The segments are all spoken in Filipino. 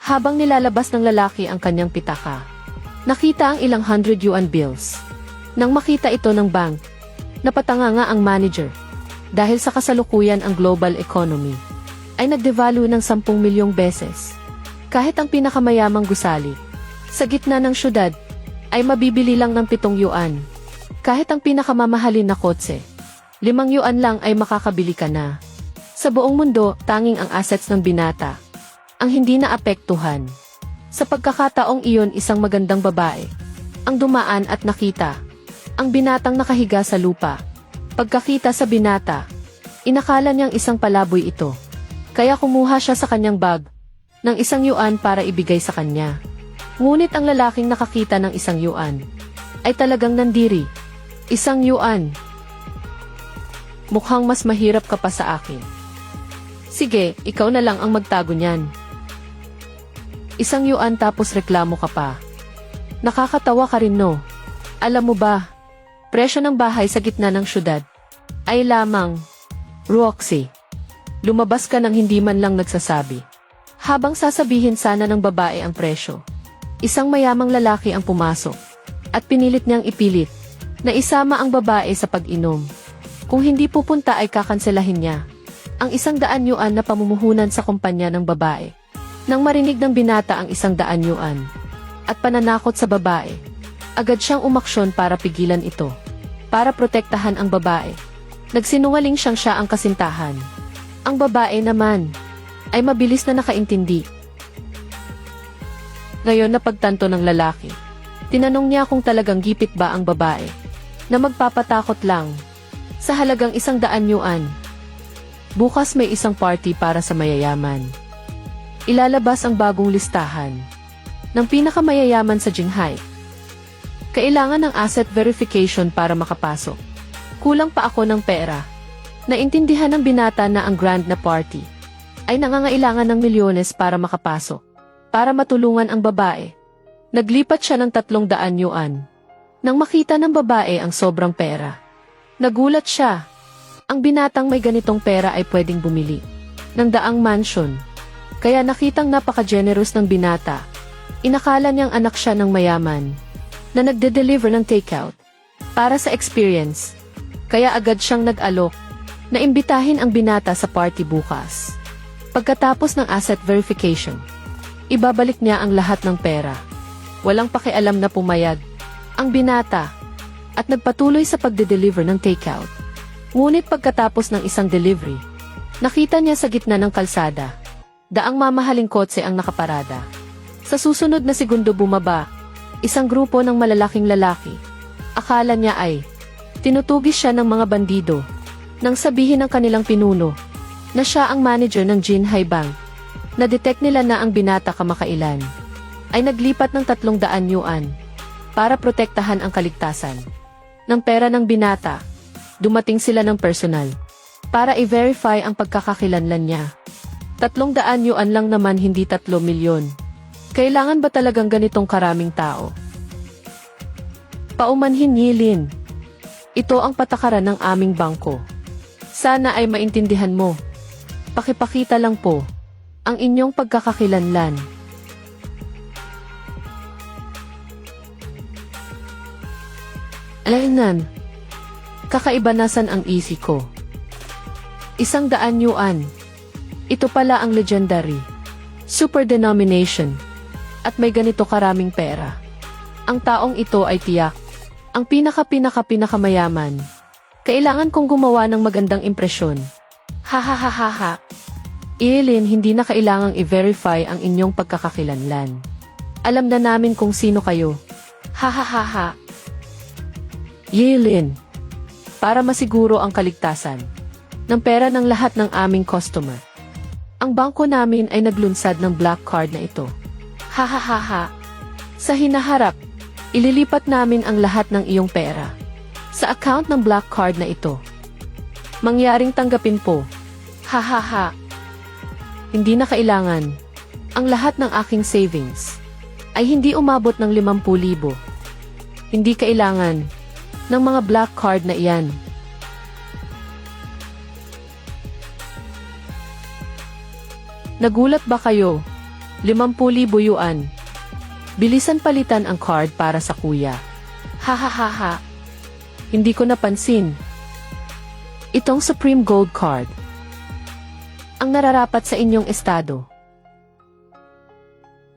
Habang nilalabas ng lalaki ang kanyang pitaka, nakita ang ilang 100 yuan bills. Nang makita ito ng bank, napatanga ang manager. Dahil sa kasalukuyan ang global economy ay nag-devalue ng 10 milyong beses. Kahit ang pinakamayamang gusali sa gitna ng syudad ay mabibili lang ng 7 yuan. Kahit ang pinakamamahalin na kotse, 5 yuan lang ay makakabili ka na. Sa buong mundo, tanging ang assets ng binata ang hindi naapektuhan. Sa pagkakataong iyon, isang magandang babae ang dumaan at nakita ang binatang nakahiga sa lupa. Pagkakita sa binata, inakala niyang isang palaboy ito. Kaya kumuha siya sa kanyang bag ng 1 yuan para ibigay sa kanya. Ngunit ang lalaking nakakita ng 1 yuan ay talagang nandiri. 1 yuan. Mukhang mas mahirap ka pa sa akin. Sige, ikaw na lang ang magtago niyan. 1 yuan tapos reklamo ka pa. Nakakatawa ka rin, no? Alam mo ba, presyo ng bahay sa gitna ng syudad ay lamang Roxy. Lumabas ka nang hindi man lang nagsasabi. Habang sasabihin sana ng babae ang presyo, isang mayamang lalaki ang pumasok at pinilit niyang ipilit na isama ang babae sa pag-inom. Kung hindi pupunta ay kakanselahin niya ang 100 yuan na pamumuhunan sa kumpanya ng babae. Nang marinig ng binata ang 100 yuan at pananakot sa babae, agad siyang umaksyon para pigilan ito. Para protektahan ang babae, nagsinungaling siya ang kasintahan. Ang babae naman ay mabilis na nakaintindi. Ngayon na pagtanto ng lalaki, tinanong niya kung talagang gipit ba ang babae na magpapatakot lang sa halagang 100 yuan. Bukas may isang party para sa mayayaman. Ilalabas ang bagong listahan ng pinakamayayaman sa Jinghai. Kailangan ng asset verification para makapasok. Kulang pa ako ng pera. Naintindihan ng binata na ang grand na party ay nangangailangan ng milyones para makapasok. Para matulungan ang babae, naglipat siya ng 300 yuan. Nang makita ng babae ang sobrang pera, nagulat siya. Ang binatang may ganitong pera ay pwedeng bumili ng daang mansion. Kaya nakitang napaka-generous ng binata. Inakala niyang anak siya ng mayaman na nagde-deliver ng takeout para sa experience. Kaya agad siyang nag-alok na imbitahin ang binata sa party bukas. Pagkatapos ng asset verification, ibabalik niya ang lahat ng pera. Walang pakialam na pumayag ang binata at nagpatuloy sa pagde-deliver ng takeout. Ngunit pagkatapos ng isang delivery, nakita niya sa gitna ng kalsada daang mamahaling kotse ang nakaparada. Sa susunod na segundo bumaba isang grupo ng malalaking lalaki. Akala niya ay tinutugis siya ng mga bandido nang sabihin ng kanilang pinuno na siya ang manager ng Jinghai Bank. Na-detect nila na ang binata kamakailan ay naglipat ng 300 yuan para protektahan ang kaligtasan ng pera ng binata. Dumating sila ng personal para i-verify ang pagkakakilanlan niya. 300 yuan lang naman, hindi 3 milyon. Kailangan ba talagang ganitong karaming tao? Paumanhin, Yilin. Ito ang patakaran ng aming bangko. Sana ay maintindihan mo. Pakipakita lang po ang inyong pagkakakilanlan. Alainan. Kakaiba, nasan ang isi ko? 100 yuan. Ito pala ang legendary super denomination at may ganito karaming pera. Ang taong ito ay tiyak ang pinakamayaman. Kailangan kong gumawa ng magandang impresyon. Ha. Yilin, hindi na kailangang i-verify ang inyong pagkakakilanlan. Alam na namin kung sino kayo. Ha. Yilin, para masiguro ang kaligtasan ng pera ng lahat ng aming customer, ang bangko namin ay naglunsad ng black card na ito. Ha. Sa hinaharap, ililipat namin ang lahat ng iyong pera sa account ng black card na ito. Mangyaring tanggapin po. Ha. Hindi na kailangan. Ang lahat ng aking savings ay hindi umabot ng 50,000. Hindi kailangan ng mga black card na iyan. Nagulat ba kayo? 50,000 yuan. Bilisan palitan ang card para sa kuya. Ha. Hindi ko napansin. Itong Supreme Gold Card. Ang nararapat sa inyong estado.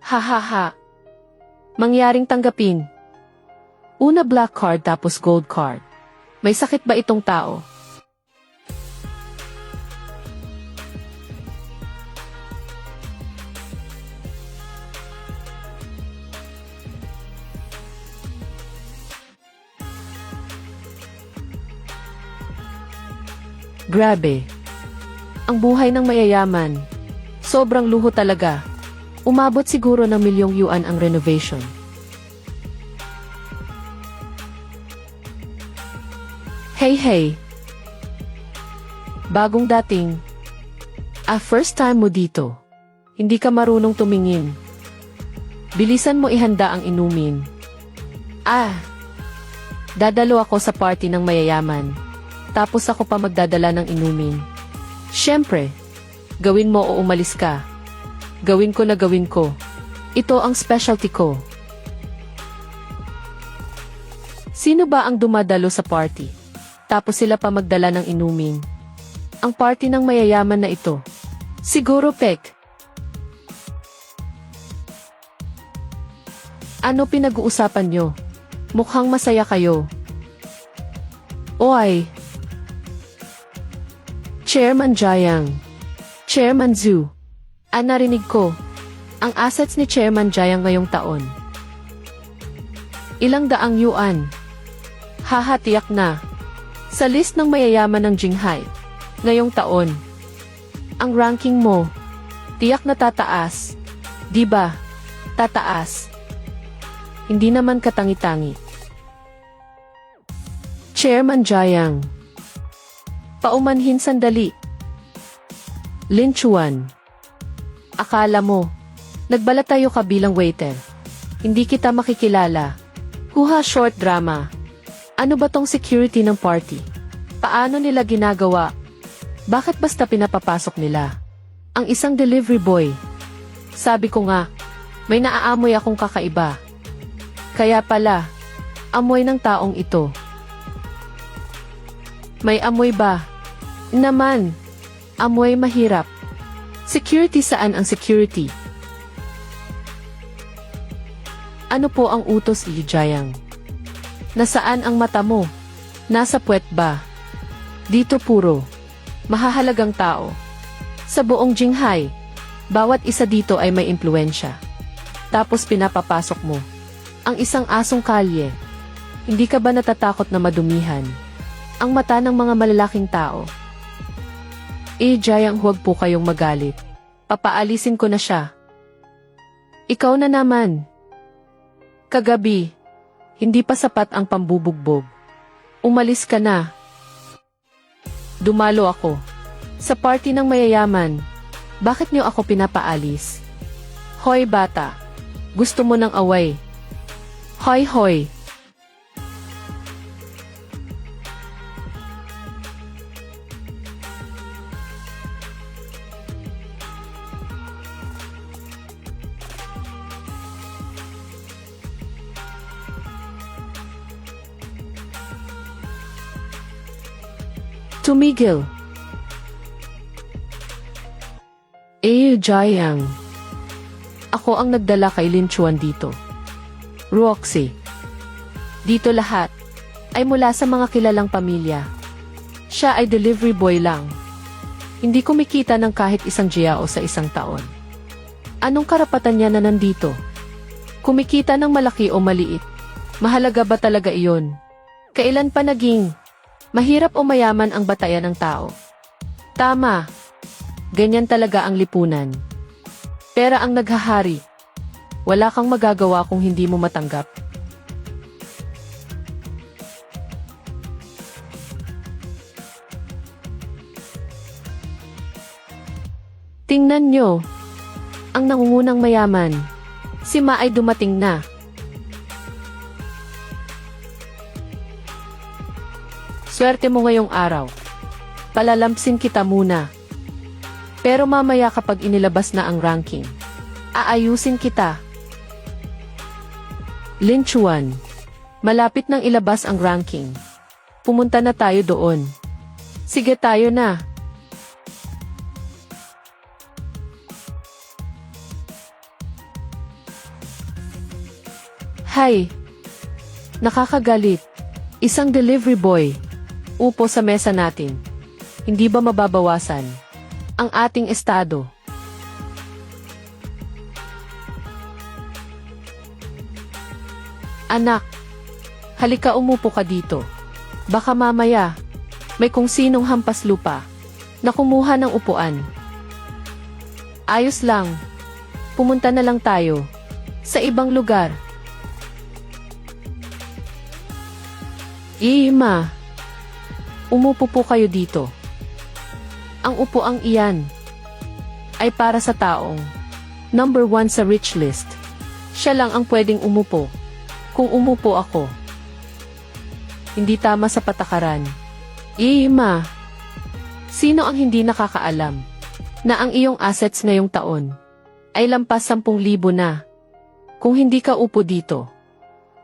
Ha. Mangyaring tanggapin. Una black card tapos gold card. May sakit ba itong tao? Grabe. Ang buhay ng mayayaman. Sobrang luho talaga. Umabot siguro ng milyong yuan ang renovation. Hey. Bagong dating. First time mo dito. Hindi ka marunong tumingin. Bilisan mo ihanda ang inumin. Dadalo ako sa party ng mayayaman. Tapos ako pa magdadala ng inumin. Siyempre, gawin mo o umalis ka. Gawin ko. Ito ang specialty ko. Sino ba ang dumadalo sa party? Tapos sila pa magdala ng inumin. Ang party ng mayayaman na ito. Siguro pek. Ano pinag-uusapan nyo? Mukhang masaya kayo. Oy! Chairman Jiang. Chairman Zhu. Narinig ko. Ang assets ni Chairman Jiang ngayong taon. Ilang daang yuan. Tiyak na. Sa list ng mayayaman ng Jinghai. Ngayong taon. Ang ranking mo. Tiyak na tataas. Diba? Tataas. Hindi naman katangi-tangi. Chairman Jiang. Paumanhin sandali. Lin Chuan. Akala mo, nagbalat tayo ka bilang waiter. Hindi kita makikilala. Short drama. Ano ba tong security ng party? Paano nila ginagawa? Bakit basta pinapapasok nila? Ang isang delivery boy. Sabi ko nga, may naaamoy akong kakaiba. Kaya pala, amoy ng taong ito. May amoy ba? Naman, amoy mahirap. Security, saan ang security? Ano po ang utos, Li Jiang? Nasaan ang mata mo? Nasa puwet ba? Dito puro. Mahahalagang tao. Sa buong Jinghai, bawat isa dito ay may impluensya. Tapos pinapapasok mo. Ang isang asong kalye. Hindi ka ba natatakot na madumihan? Ang mata ng mga malalaking tao. Jiang, huwag po kayong magalit. Papaalisin ko na siya. Ikaw na naman. Kagabi, hindi pa sapat ang pambubugbog. Umalis ka na. Dumalo ako. Sa party ng mayayaman. Bakit niyo ako pinapaalis? Hoy bata. Gusto mo ng away. Hoy. Tumigil. Jiang. Ako ang nagdala kay Lin Chuan dito. Roxy. Dito lahat ay mula sa mga kilalang pamilya. Siya ay delivery boy lang. Hindi kumikita ng kahit isang jiao sa isang taon. Anong karapatan niya na nandito? Kumikita ng malaki o maliit. Mahalaga ba talaga iyon? Kailan pa naging mahirap o mayaman ang batayan ng tao? Tama. Ganyan talaga ang lipunan. Pera ang naghahari. Wala kang magagawa kung hindi mo matanggap. Tingnan nyo. Ang nangungunang mayaman. Si Ma ay dumating na. Swerte mo ngayong araw. Palalampsin kita muna. Pero mamaya kapag inilabas na ang ranking. Aayusin kita. Lin Chuan. Malapit nang ilabas ang ranking. Pumunta na tayo doon. Sige, tayo na. Hay! Nakakagalit. Isang delivery boy. Upo sa mesa natin. Hindi ba mababawasan ang ating estado? Anak, halika, umupo ka dito. Baka mamaya, may kung sinong hampas lupa na kumuha ng upuan. Ayos lang. Pumunta na lang tayo sa ibang lugar. Ma, umupo po kayo dito. Ang upuang iyan ay para sa taong number 1 sa rich list. Siya lang ang pwedeng umupo. Kung umupo ako, hindi tama sa patakaran. Ma, sino ang hindi nakakaalam na ang iyong assets ngayong taon ay lampas 10,000 na? Kung hindi ka upo dito,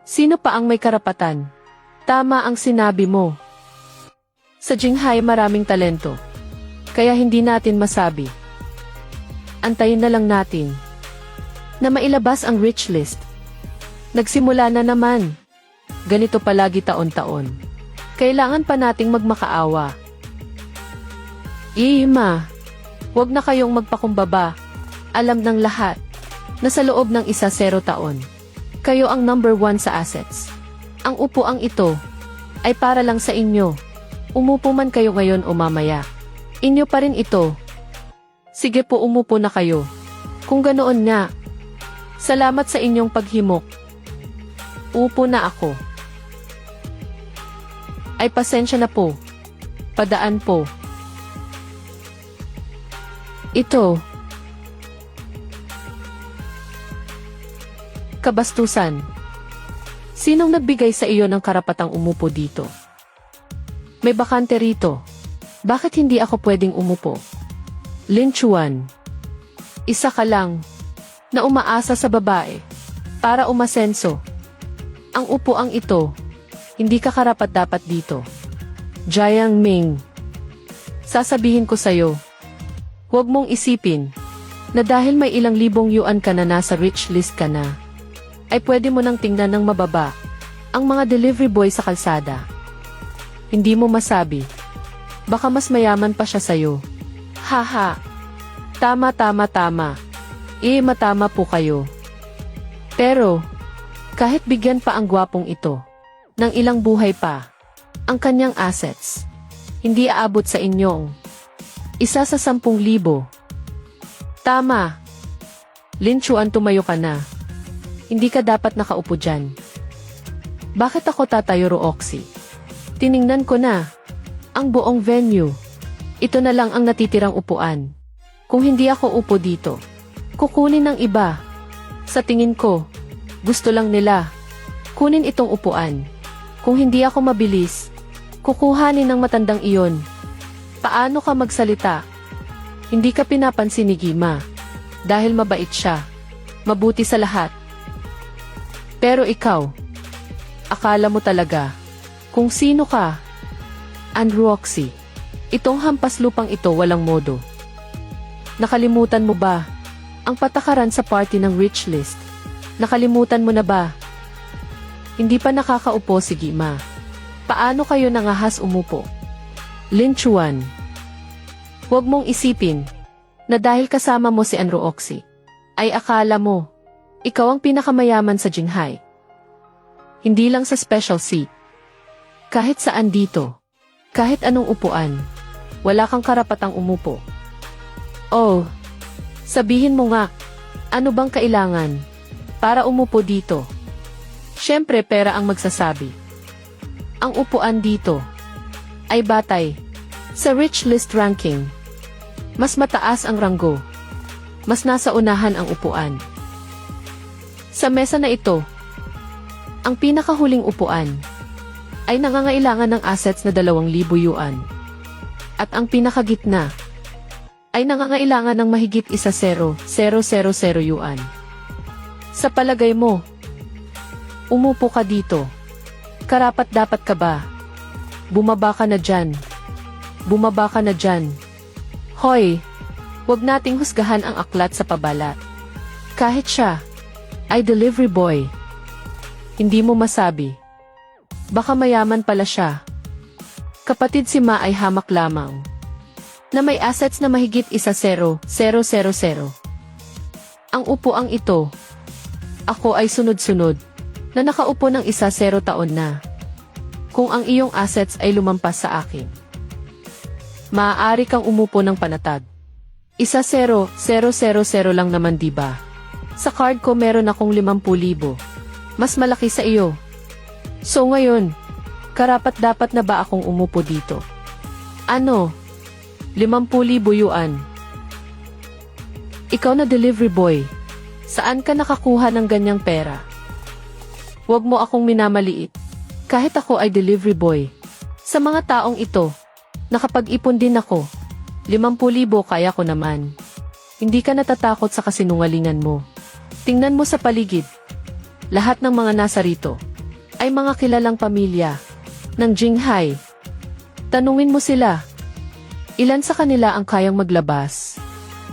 sino pa ang may karapatan? Tama ang sinabi mo. Sa Jinghai maraming talento, kaya hindi natin masabi. Antayin na lang natin na mailabas ang rich list. Nagsimula na naman. Ganito palagi taon-taon. Kailangan pa nating magmakaawa. Ma, huwag na kayong magpakumbaba. Alam ng lahat na sa loob ng 1-0 taon, kayo ang number 1 sa assets. Ang upuang ito ay para lang sa inyo. Umupo man kayo ngayon o mamaya, inyo pa rin ito. Sige po, umupo na kayo. Kung ganoon nga, salamat sa inyong paghimok. Upo na ako. Ay, pasensya na po. Padaan po. Ito. Kabastusan. Sinong nagbigay sa iyo ng karapatang umupo dito? May bakante rito. Bakit hindi ako pwedeng umupo? Lin Chuan. Isa ka lang na umaasa sa babae para umasenso. Ang upuang ito, hindi ka karapat-dapat dito. Jiang Ming. Sasabihin ko sa'yo, huwag mong isipin na dahil may ilang libong yuan ka na nasa rich list ka na, ay pwede mo nang tingnan ng mababa ang mga delivery boy sa kalsada. Hindi mo masabi. Baka mas mayaman pa siya sa'yo. Haha. Tama. Matama po kayo. Pero, kahit bigyan pa ang gwapong ito ng ilang buhay pa, ang kanyang assets, hindi aabot sa inyong 1 sa 10,000. Tama. Lin Chuan, tumayo ka na. Hindi ka dapat nakaupo dyan. Bakit ako tatayo, Roxy? Tiningnan ko na ang buong venue. Ito na lang ang natitirang upuan. Kung hindi ako upo dito, kukunin ng iba. Sa tingin ko, gusto lang nila kunin itong upuan. Kung hindi ako mabilis, kukuhanin ng matandang iyon. Paano ka magsalita? Hindi ka pinapansin ni Gima. Dahil mabait siya. Mabuti sa lahat. Pero ikaw, akala mo talaga kung sino ka? Roxy, itong hampas lupang ito walang modo. Nakalimutan mo ba ang patakaran sa party ng rich list? Nakalimutan mo na ba? Hindi pa nakakaupo si Gima. Paano kayo nangahas umupo? Lin Chuan, huwag mong isipin na dahil kasama mo si Roxy, ay akala mo ikaw ang pinakamayaman sa Jinghai. Hindi lang sa special seat. Kahit saan dito, kahit anong upuan, wala kang karapatang umupo. Oh, sabihin mo nga, ano bang kailangan para umupo dito? Siyempre pera ang magsasabi. Ang upuan dito ay batay sa rich list ranking. Mas mataas ang ranggo. Mas nasa unahan ang upuan. Sa mesa na ito, ang pinakahuling upuan ay nangangailangan ng assets na 2,000 yuan. At ang pinakagitna ay nangangailangan ng mahigit 1,000,000 yuan. Sa palagay mo, umupo ka dito. Karapat-dapat ka ba? Bumaba ka na dyan. Bumaba ka na dyan. Hoy, wag nating husgahan ang aklat sa pabalat. Kahit siya ay delivery boy, hindi mo masabi. Baka mayaman pala siya. Kapatid si Ma ay hamak lamang, na may assets na mahigit 1,000,000. Ang upuang ito, ako ay sunod-sunod, na nakaupo ng 1,000 taon na. Kung ang iyong assets ay lumampas sa akin, maaari kang umupo ng panatag. 1,000 lang naman, diba? Sa card ko meron akong 50,000. Mas malaki sa iyo. So ngayon, karapat-dapat na ba akong umupo dito? Ano? 50,000 yuan. Ikaw na delivery boy, saan ka nakakuha ng ganyang pera? Huwag mo akong minamaliit. Kahit ako ay delivery boy, sa mga taong ito, nakapag-ipon din ako. 50,000 kaya ko naman. Hindi ka natatakot sa kasinungalingan mo. Tingnan mo sa paligid. Lahat ng mga nasa rito ay mga kilalang pamilya ng Jinghai. Tanungin mo sila. Ilan sa kanila ang kayang maglabas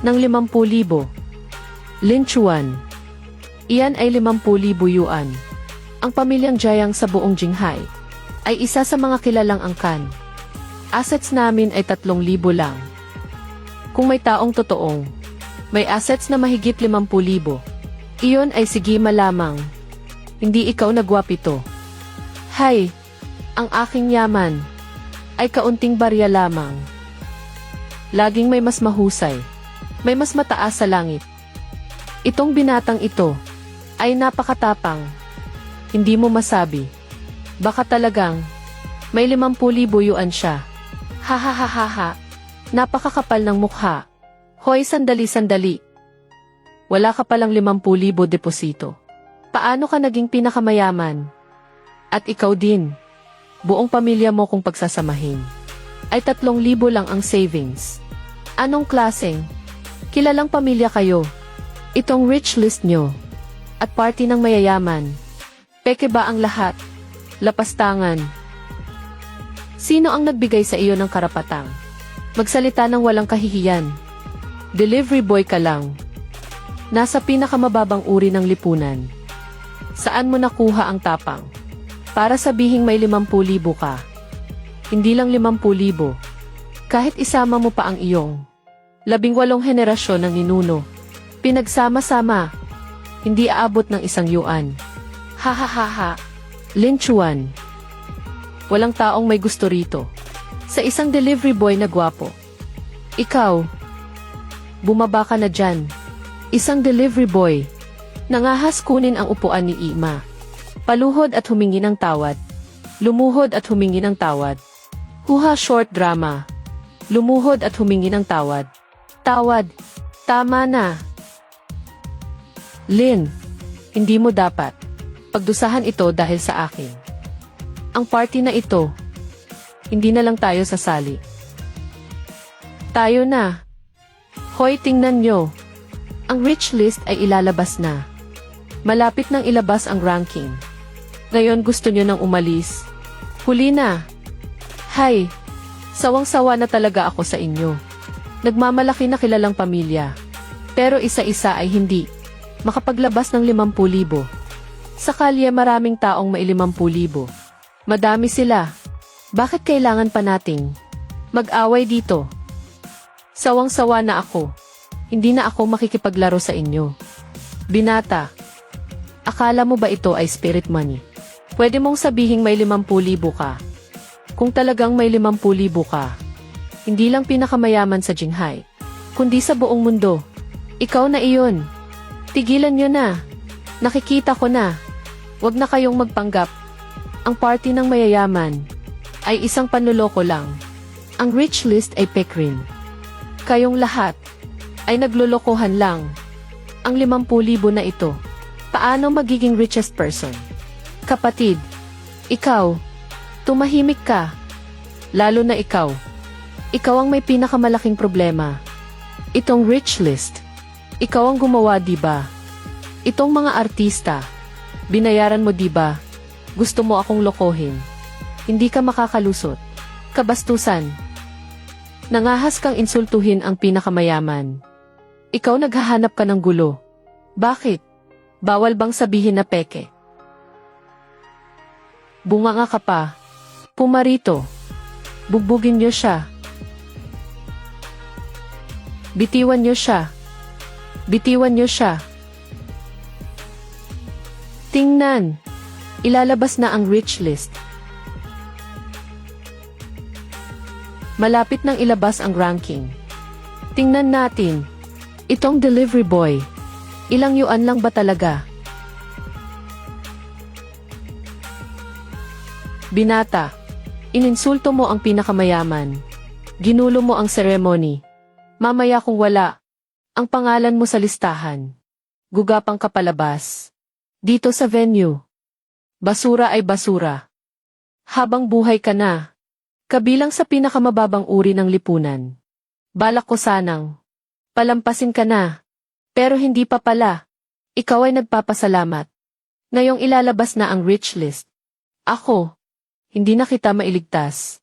ng 50,000? Lin Chuan. Iyan ay 50,000 yuan. Ang pamilyang Jiang sa buong Jinghai ay isa sa mga kilalang angkan. Assets namin ay 3,000 lang. Kung may taong totoong may assets na mahigit 50,000, iyon ay sige malamang. Hindi ikaw nagwapito. Hay, ang aking yaman ay kaunting barya lamang. Laging may mas mahusay, may mas mataas sa langit. Itong binatang ito ay napakatapang. Hindi mo masabi. Baka talagang may 50,000 yuan siya. Ha ha ha ha ha. Napakakapal ng mukha. Hoy, sandali. Wala ka palang 50,000 deposito. Paano ka naging pinakamayaman? At ikaw din. Buong pamilya mo kung pagsasamahin ay 3,000 lang ang savings. Anong klaseng kilalang pamilya kayo? Itong rich list nyo at party ng mayayaman. Peke ba ang lahat? Lapastangan. Sino ang nagbigay sa iyo ng karapatang magsalita ng walang kahihiyan? Delivery boy ka lang. Nasa pinakamababang uri ng lipunan. Saan mo nakuha ang tapang para sabihing may 50,000 ka? Hindi lang 50,000. Kahit isama mo pa ang iyong 18 henerasyon ng ninuno, pinagsama-sama, hindi aabot ng 1 yuan. Ha ha ha ha. Lin Chuan. Walang taong may gusto rito sa isang delivery boy na gwapo. Ikaw, bumaba ka na dyan. Isang delivery boy, nangahas kunin ang upuan ni Ima. Paluhod at humingi ng tawad. Lumuhod at humingi ng tawad. Huha short drama. Lumuhod at humingi ng tawad. Tawad. Tama na. Lin, hindi mo dapat pagdusahan ito dahil sa akin. Ang party na ito, hindi na lang tayo sasali. Tayo na. Hoy, tingnan nyo. Ang rich list ay ilalabas na. Malapit nang ilabas ang ranking. Ngayon gusto nyo nang umalis. Huli na. Hay, sawang-sawa na talaga ako sa inyo. Nagmamalaki na kilalang pamilya. Pero isa-isa ay hindi makapaglabas ng 50,000. Sa kalye maraming taong may 50,000. Madami sila. Bakit kailangan pa nating mag-away dito? Sawang-sawa na ako. Hindi na ako makikipaglaro sa inyo. Binata, akala mo ba ito ay spirit money? Pwede mong sabihing may 50,000 ka. Kung talagang may 50,000 ka, hindi lang pinakamayaman sa Jinghai, kundi sa buong mundo. Ikaw na iyon. Tigilan nyo na. Nakikita ko na. Huwag na kayong magpanggap. Ang party ng mayayaman ay isang panloloko lang. Ang rich list ay fake rin. Kayong lahat ay naglolokohan lang. Ang 50,000 na ito, paano magiging richest person? Kapatid, ikaw, tumahimik ka. Lalo na ikaw. Ikaw ang may pinakamalaking problema. Itong rich list. Ikaw ang gumawa, di ba? Itong mga artista. Binayaran mo, di ba? Gusto mo akong lokohin. Hindi ka makakalusot. Kabastusan. Nangahas kang insultuhin ang pinakamayaman. Ikaw naghahanap ka ng gulo. Bakit? Bawal bang sabihin na peke? Bunganga ka pa. Pumarito. Bugbugin niyo siya. Bitiwan niyo siya. Bitiwan niyo siya. Tingnan. Ilalabas na ang rich list. Malapit nang ilabas ang ranking. Tingnan natin. Itong delivery boy. Ilang yuan lang ba talaga? Binata. Ininsulto mo ang pinakamayaman. Ginulo mo ang ceremony. Mamaya kung wala, ang pangalan mo sa listahan. Gugapang ka palabas. Dito sa venue. Basura ay basura. Habang buhay ka na. Kabilang sa pinakamababang uri ng lipunan. Balak ko sanang. Palampasin ka na. Pero hindi pa pala. Ikaw ay nagpapasalamat. Ngayong ilalabas na ang rich list. Ako. Hindi na kita mailigtas.